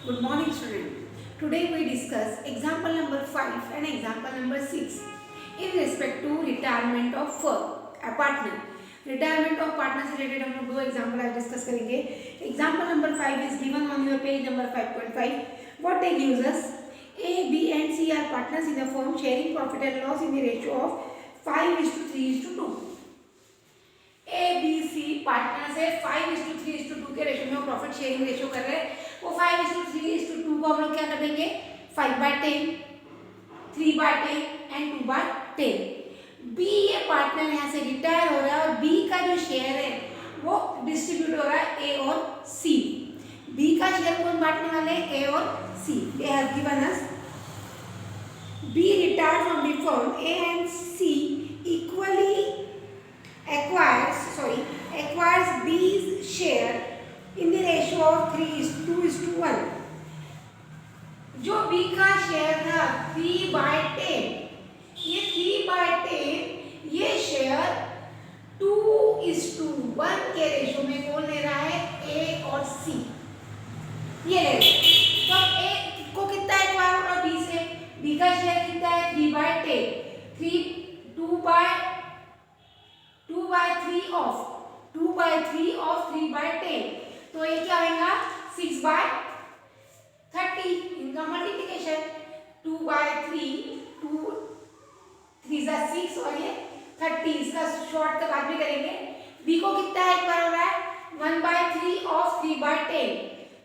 Good morning, student. Today we discuss example number 5 and example number 6 in respect to retirement of a partner. Retirement of partner से related हम लोग दो example आज discuss करेंगे. Example number 5 is given on your page number 5.5. What they gives us? A, B and C are partners in the firm sharing profit and loss in the ratio of 5:3:2. A B C partners है 5:3:2 के ratio में वो profit sharing ratio कर रहे हैं. वो 5:3:2 को हम लोग क्या कर देंगे 5/10, 3/10 एंड 2/10. बी ये पार्टनर यहाँ से रिटायर हो रहा है और बी का जो शेयर है वो डिस्ट्रीब्यूट हो रहा है ए और सी. बी का शेयर कौन बांटने वाले हैं ए और C. They have given us B retire from the firm A and C equally acquires B's share in the ratio of 3:2:1. जो B का शेयर था 3/10, ये 3/10 ये शेयर 2:1 के रेशियो में कौन ले रहा है A और C. ये ले रहे तो A को कितना एक्वायर हो रहा B से. B का शेयर कितना है 3/10, 2/3 of 3/10. तो ये क्या आएगा 6/30. इनका मल्टीप्लिकेशन 2/3, 2 3 6 और ये 30. इसका शॉर्ट का बात भी करेंगे. बी को कितना है एक बार हो रहा है 1/3 of 3/10.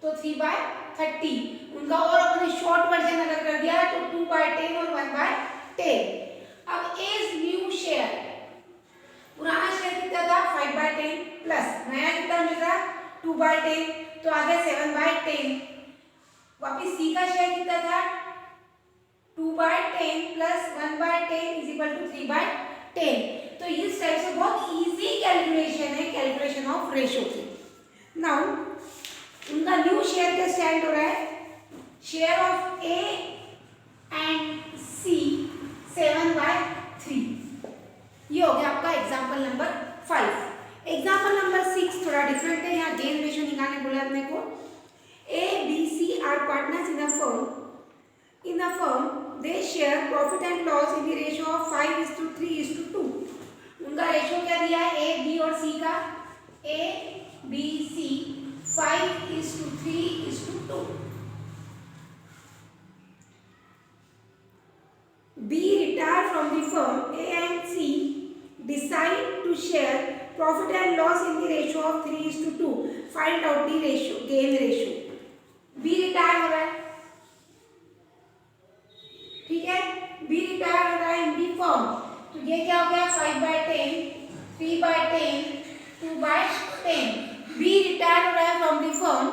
तो 3/30. उनका और अपने शॉर्ट वर्जन अगर कर दिया तो 2/10 और 1/10. अब एज न्यू शेयर पुराना शेयर कितना था 5/10 प्लस नया कितना मिल रहा 2/10. तो आ गया 7/10. वापिस सी का शेयर कितना था 2/10 प्लस 1/10 इज इक्वल टू 3/10. तो इस टाइप से बहुत इजी कैलकुलेशन है कैलकुलेशन ऑफ रेशियो की. नाउ उनका न्यू शेयर क्या स्टैंड हो रहा है शेयर ऑफ ए एंड सी 7/3. ये हो गया आपका एग्जाम्पल नंबर 5. एग्जाम्पल नंबर 6 थोड़ा डिफरेंट है. यहाँ गेन रेशियो निकालने बोला अपने को. A B C are partners in the firm they share profit and loss in the ratio of 5:3:2. उनका रेशियो क्या दिया है ए बी और सी का. A B C 5:3:2. B retire from the firm. A and C decide to share profit and loss in the ratio of 3:2. Find out the ratio, gain ratio. B retire हो रहा है, ठीक है. B retire हो रहा है in the firm. तो ये क्या हो गया 5/10, 3/10, 2/10. B retire हो रहा है from the firm.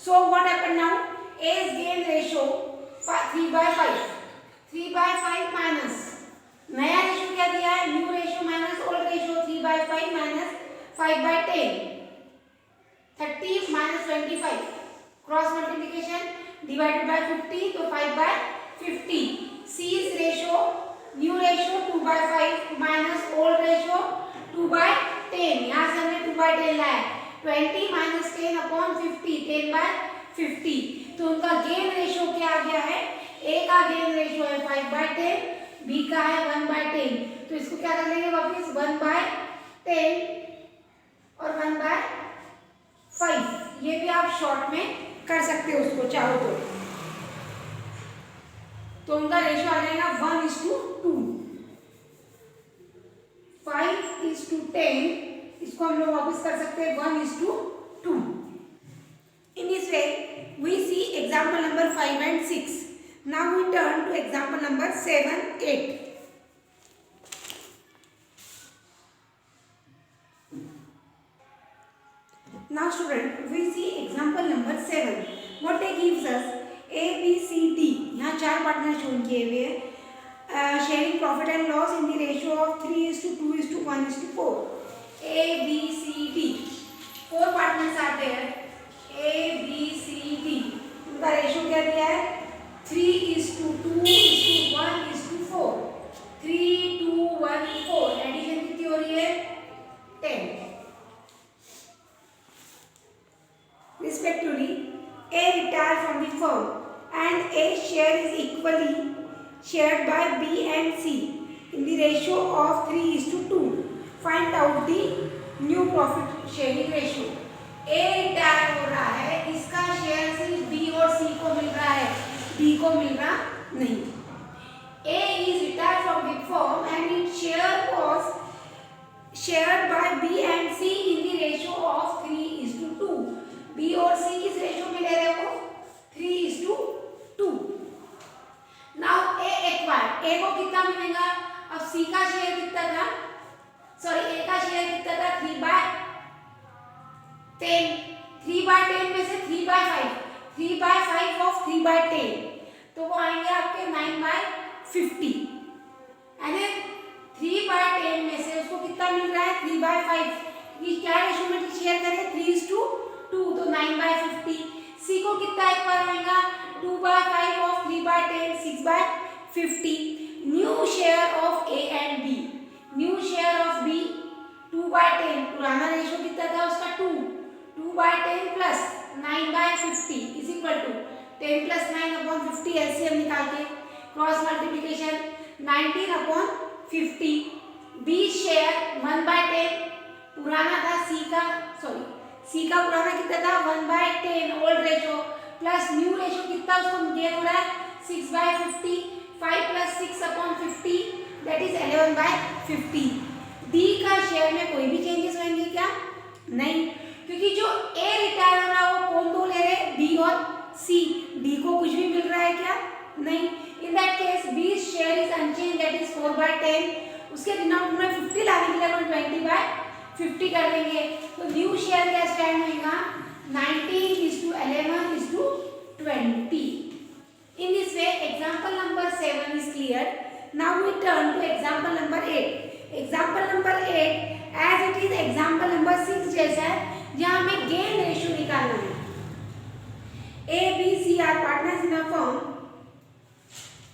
So what happened now? A's gain ratio 3/5. 3/5 minus नया रेशियो क्या दिया है new ratio minus old ratio 3/5 minus 5/10. 30 minus 25 cross multiplication divided by 50 तो 5/50. C's ratio new ratio 2/5 minus old ratio 2/10. यहाँ से हमने 2/10 लाया 20 माइनस 10 अपॉन 50 10/50. तो उनका गेन रेशियो क्या आ गया है ए का गेन रेशियो है 5/10, बी का है 1/10. तो इसको क्या कर लेंगे वापस 1/10 और 1/5. ये भी आप शॉर्ट में कर सकते हो उसको चाहो तो उनका रेशियो आ जाएगा 1:2. 5:10. इसको हम लोग वापस कर सकते हैं 1:2. In this way we see example number 5 and 6. Now we turn to example number 7, 8. Now student, we see example number 7. What they gives us A, B, C, D. यहाँ चार पार्टनर शो किए हुए हैं. Sharing profit and loss in the ratio of 3:2:1:4. A, B, C, D. 4 partners are there. A, B, C, D. उनका ratio क्या दिया है 3:2:1:4. 3, 2, 1, 4. Addition कितनी हो रही है 10. Respectively, A retire from the firm and A share is equally shared by B and C in the ratio of 3:2. Find out the new profit sharing ratio. A retire हो रहा है, इसका शेयर सिर्फ B और C को मिल रहा है, D को मिल रहा नहीं. A is retired from the firm and its share was shared by B and C in the ratio of 3:2. B और C किस रेशियो में ले रहे हो? 3:2. Now A acquired. A को कितना मिलेगा? अब C का शेयर कितना था? सॉरी, A का शेयर कितना था? 3/10. 3/10 में से 3/5. 3/5 of 3/10. तो वो आएंगे आपके 9/50. यानी 3/10 में से उसको कितना मिल रहा है? 3/5. ये क्या रेशियो में शेयर करें? 3:2. तो 9/50. C को कितना एक बार आएगा? 2/5 of 3/10. 6/50. New share of A and B. New share of B 2/10. पुराना रेशियो कितना था उसका? 2/10 plus 9/50 is equal to 10 plus 9/50. LCM निकाल के क्रॉस मल्टीप्लिकेशन 19/50. B share 1/10. पुराना था C का, सॉरी C का पुराना कितना था? 1/10 old ratio plus new ratio कितना उसको गेन हो रहा है? 6/50. 5 प्लस 6/50 दैट इज 11/50. D का शेयर में कोई भी चेंजेस होंगे क्या? नहीं, क्योंकि जो A रिटायर हो रहा है वो कौन दो ले रहे हैं? B और C. D को कुछ भी मिल रहा है क्या? नहीं. In that case B share is unchange that is 4/10. उसके डिनोमिनेटर में 50 लाने के लिए अपन 20/50 कर देंगे. तो न्यू शेयर क्या स्टैंड होगा? 19:11:20. In this way, example number 7 is cleared. Now we turn to example number 8. Example number 8, as it is example number 6 जैसा है, जहाँ हमें gain ratio निकालना है. A, B, C are partners in a firm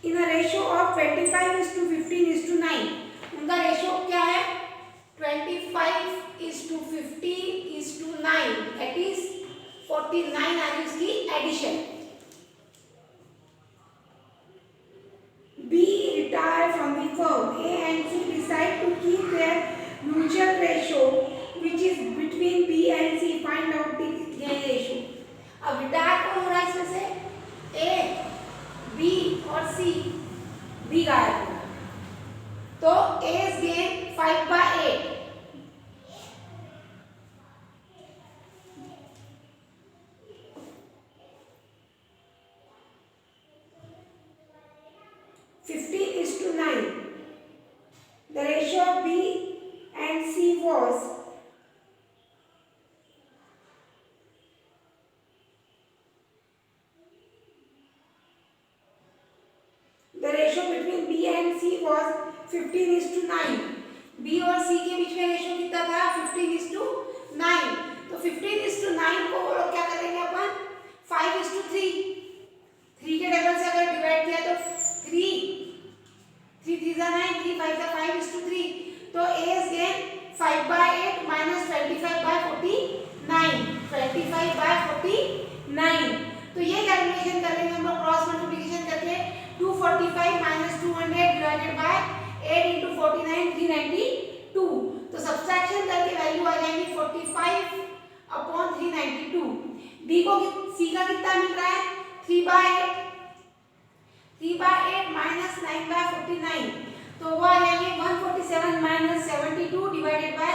in a ratio of 25:15:9. उनका ratio क्या है? 25:15:9. That is 49 आ रही उसकी addition. B retire from the firm. A and C decide to keep their mutual ratio, which is between B and C. Find out the gain ratio. अब retire कौन हो रहा है इसमें से? A, B और C. B गायब हो. तो A's gain 5/8. The ratio of B and C was the ratio between B and C was 15:9. B और C के बीच में रेशियो कितना था? 15:9. तो 15:9 को वो लोग क्या करेंगे अपन? 5:3. 3 के टेबल से अगर डिवाइड किया तो 3 3 9, 3 5 5:3. तो A's gain 5/8 minus 25/49. 25/49. तो ये कैलकुलेशन करेंगे हम लोग क्रॉस मल्टीप्लिकेशन करके. 245 minus 200 divided by 8 into 49 392. तो सब्सट्रैक्शन करके वैल्यू आ जाएगी 45/392. D को C का कितना मिल रहा है? 3/8. 3/8 minus 9/49. तो वो आ जाएंगे 147 minus 72 divided by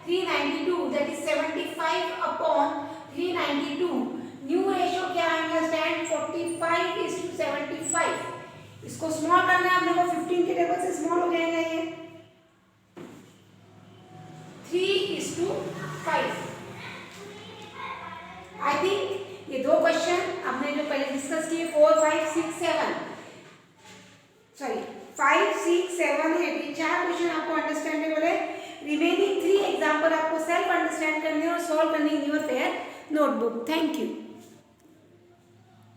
392. That is 75/392. New ratio क्या आएगा? स्टैंड 45:75. इसको स्मॉल करना है अपने को. 15 के टेबल से स्मॉल हो जाएगा ये 3:5. आई थिंक ये दो क्वेश्चन आपने जो पहले डिस्कस किए 4 5 6 7 सॉरी 5 6 7 8 ये 4 क्वेश्चन आपको अंडरस्टैंडेबल है. रिमेनिंग 3 एग्जांपल आपको सेल्फ अंडरस्टैंड करने और सॉल्व करने in your fair notebook. Thank you.